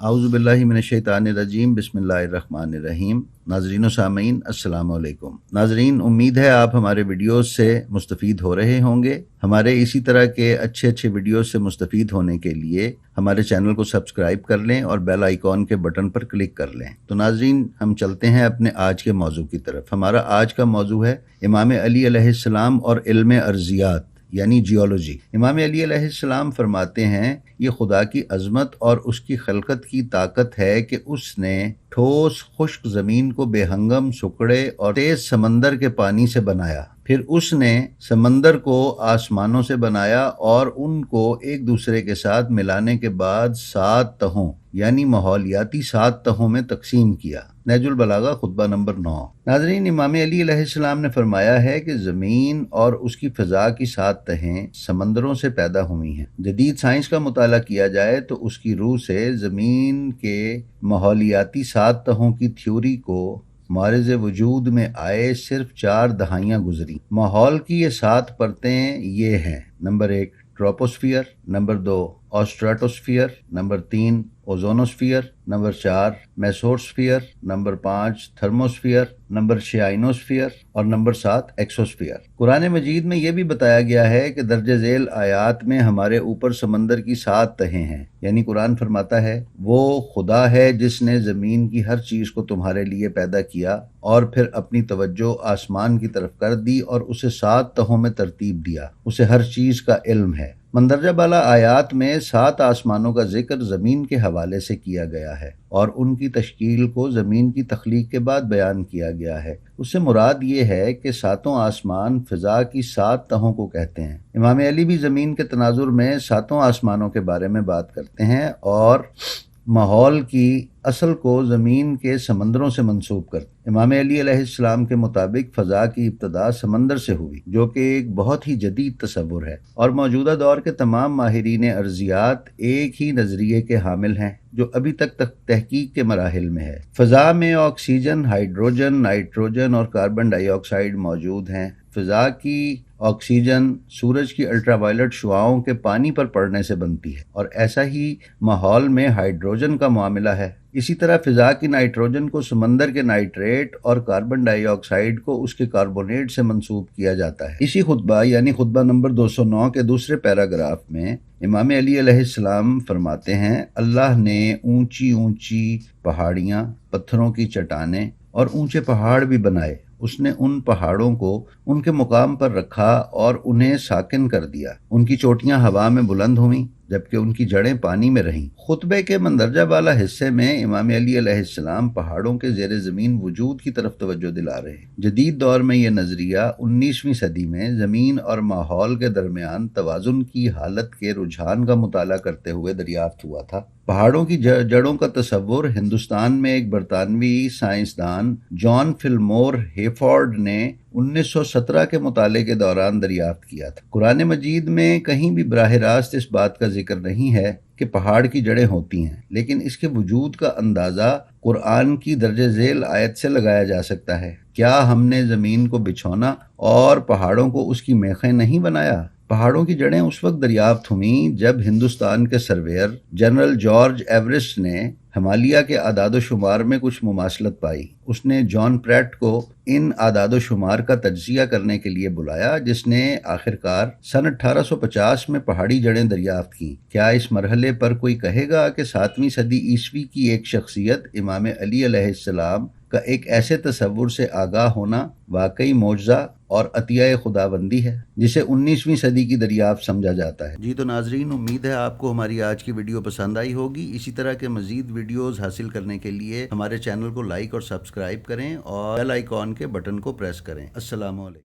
आऊज़ु बिल्लाहि मिनश्शैतानिर्रजीम बिस्मिल्लाहिर्रहमानिर्रहीम। नाज़रीन व सामीन अस्सलामु अलैकुम। नाज़रीन, उम्मीद है आप हमारे वीडियोस से मुस्तफ़ीद हो रहे होंगे। हमारे इसी तरह के अच्छे अच्छे वीडियोस से मुस्तफ़ीद होने के लिए हमारे चैनल को सब्सक्राइब कर लें और बेल आइकॉन के बटन पर क्लिक कर लें। तो नाज़रीन, हम चलते हैं अपने आज के मौजू की तरफ। हमारा आज का मौजू है इमाम अली अलैहिस्सलाम और इल्म अर्ज़ियात यानी जियोलॉजी। इमाम अली अलैहिस्सलाम फरमाते हैं, ये खुदा की अजमत और उसकी खलकत की ताकत है कि उसने ठोस खुश्क ज़मीन को बेहंगम सुकड़े और तेज समंदर के पानी से बनाया। फिर उसने समंदर को आसमानों से बनाया और उनको एक दूसरे के साथ मिलाने के बाद 7 तहों यानी माहौलियाती 7 तहों में तकसीम किया। नहजुल बलागा खुतबा नंबर 9। नाज़रीन, इमाम अली अलैहिस्सलाम ने फरमाया है कि ज़मीन और उसकी फ़ज़ा की 7 तहें समंदरों से पैदा हुई हैं। जदीद साइंस का मुताला किया जाए तो उसकी रूह से ज़मीन के माहौलियाती 7 तहों की थ्योरी को मारिज़ वजूद में आए सिर्फ 4 दहाइयाँ गुजरी। माहौल की ये 7 परतें ये हैं: number 1 troposphere, number 2 stratosphere, number 3 ozonosphere, number 4 mesosphere, number 5 thermosphere, number 6 ionosphere और नंबर 7 एक्सोस्फियर। कुरान मजीद में यह भी बताया गया है कि दर्ज झेल आयात में हमारे ऊपर समंदर की 7 तहें हैं। यानी कुरान फरमाता है, वो खुदा है जिसने ज़मीन की हर चीज़ को तुम्हारे लिए पैदा किया और फिर अपनी तवज्जो आसमान की तरफ कर दी और उसे 7 तहों में तरतीब दिया। उसे हर चीज़ का इल्म है। मंदरजा बाला आयात में 7 आसमानों का जिक्र ज़मीन के हवाले से किया गया है और उनकी तश्कील को ज़मीन की तख्लीक के बाद बयान किया गया है। उससे मुराद ये है कि 7 आसमान फ़िज़ा की 7 तहों को कहते हैं। इमाम अली भी ज़मीन के तनाजुर में 7 आसमानों के बारे में बात करते हैं और माहौल की असल को ज़मीन के समंदरों से मंसूब करते। इमाम अली अलैहिस्सलाम के मुताबिक फ़ज़ा की इब्तदा समंदर से हुई, जो कि एक बहुत ही जदीद तसव्वुर है और मौजूदा दौर के तमाम माहिरीन अर्ज़ियात एक ही नज़रिए के हामिल हैं जो अभी तक तहकीक के मराहिल में है। फ़ज़ा में ऑक्सीजन, हाइड्रोजन, नाइट्रोजन और कार्बन डाइऑक्साइड मौजूद हैं। फ़िज़ा की ऑक्सीजन सूरज की अल्ट्रावायलेट शुआओं के पानी पर पड़ने से बनती है और ऐसा ही माहौल में हाइड्रोजन का मामला है। इसी तरह फ़िज़ा की नाइट्रोजन को समंदर के नाइट्रेट और कार्बन डाइऑक्साइड को उसके कार्बोनेट से मंसूब किया जाता है। इसी खुतबा यानी खुतबा नंबर 209 के दूसरे पैराग्राफ में इमाम अली अलैहिस्सलाम फरमाते हैं, अल्लाह ने ऊंची ऊंची पहाड़ियाँ, पत्थरों की चट्टानें और ऊंचे पहाड़ भी बनाए। उसने उन पहाड़ों को उनके मुकाम पर रखा और उन्हें साकिन कर दिया। उनकी चोटियां हवा में बुलंद हुईं जबकि उनकी जड़ें पानी में रहीं। खुतबे के मंदरजा वाला हिस्से में इमाम अली अलैहिस्सलाम पहाड़ों के ज़ेरे ज़मीन वजूद की तरफ तवज्जो दिला रहे हैं। जदीद दौर में यह नज़रिया 19वीं सदी में ज़मीन और माहौल के दरमियान तवाज़ुन की हालत के रुझान का मुताला करते हुए दरियाफ्त हुआ था। पहाड़ों की जड़ों का तसव्वुर हिंदुस्तान में एक बरतानवी साइंसदान जॉन फिलमोर हेफोर्ड ने 1917 के मुताले के दौरान दरियाफ्त किया था। कुरान मजीद में कहीं भी बराह रास्त इस बात का जिक्र नहीं है कि पहाड़ की जड़ें होती हैं, लेकिन इसके वजूद का अंदाज़ा कुरान की दर्ज झेल आयत से लगाया जा सकता है। क्या हमने ज़मीन को बिछौना और पहाड़ों को उसकी मेखें नहीं बनाया? पहाड़ों की जड़ें उस वक्त दरियाफ्त हुईं जब हिंदुस्तान के सर्वेयर जनरल जॉर्ज एवरेस्ट ने हिमालय के आदादो शुमार में कुछ मुमासलत पाई। उसने जॉन प्रैट को इन आदादो शुमार का तज्जिया करने के लिए बुलाया, जिसने आखिरकार सन 1850 में पहाड़ी जड़ें दरियाफ्त की। क्या इस मरहले पर कोई कहेगा कि 7वीं सदी ईस्वी की एक शख्सियत इमाम अली अलैहिस्सलाम का एक ऐसे तसव्वुर से आगाह होना वाकई मौजज़ा और अतिया खुदाबंदी है जिसे 19वीं सदी की दरियाफ्त समझा जाता है। जी तो नाजरीन, उम्मीद है आपको हमारी आज की वीडियो पसंद आई होगी। इसी तरह के मजीद वीडियोस हासिल करने के लिए हमारे चैनल को लाइक और सब्सक्राइब करें और बेल आइकॉन के बटन को प्रेस करें। अस्सलाम वालेकुम।